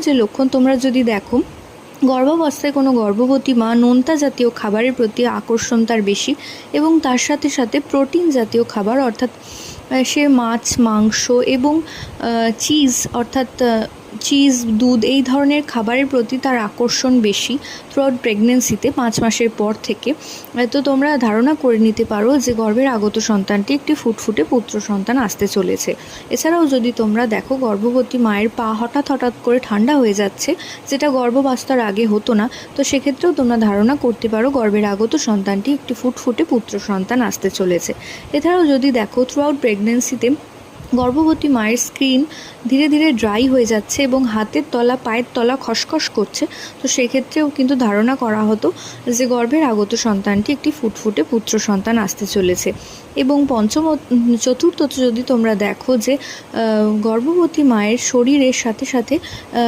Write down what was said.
যে লক্ষণ তোমরা যদি দেখো, গর্ভাবস্থায় কোনো গর্ভবতী মা নোনতা জাতীয় খাবারের প্রতি আকর্ষণ তার বেশি, এবং তার সাথে সাথে প্রোটিন জাতীয় খাবার অর্থাৎ সে মাছ, মাংস এবং চিজ অর্থাৎ চিজ, দুধ এই ধরনের খাবারের প্রতি তার আকর্ষণ বেশি থ্রুআউট প্রেগনেন্সিতে 5 মাসের পর থেকে। তো তোমরা ধারণা করে নিতে পারো যে গর্ভের আগত সন্তানটি একটি ফুটফুটে পুত্র সন্তান আসতে চলেছে। এছাড়াও যদি তোমরা দেখো গর্ভবতী মায়ের পা হঠাৎ করে ঠান্ডা হয়ে যাচ্ছে, যেটা গর্ভাবস্থার আগে হতো না, তো সেক্ষেত্রেও তোমরা ধারণা করতে পারো গর্ভের আগত সন্তানটি একটি ফুটফুটে পুত্র সন্তান আসতে চলেছে। এছাড়াও যদি দেখো থ্রুআউট প্রেগনেন্সিতে গর্ভবতী মায়ের স্কিন ধীরে ধীরে ড্রাই হয়ে যাচ্ছে এবং হাতের তলা, পায়ের তলা খসখস করছে, তো সেক্ষেত্রেও কিন্তু ধারণা করা হতো যে গর্ভের আগত সন্তানটি একটি ফুটফুটে পুত্র সন্তান আসতে চলেছে। এবং চতুর্থত যদি তোমরা দেখো যে গর্ভবতী মায়ের শরীরের সাথে সাথে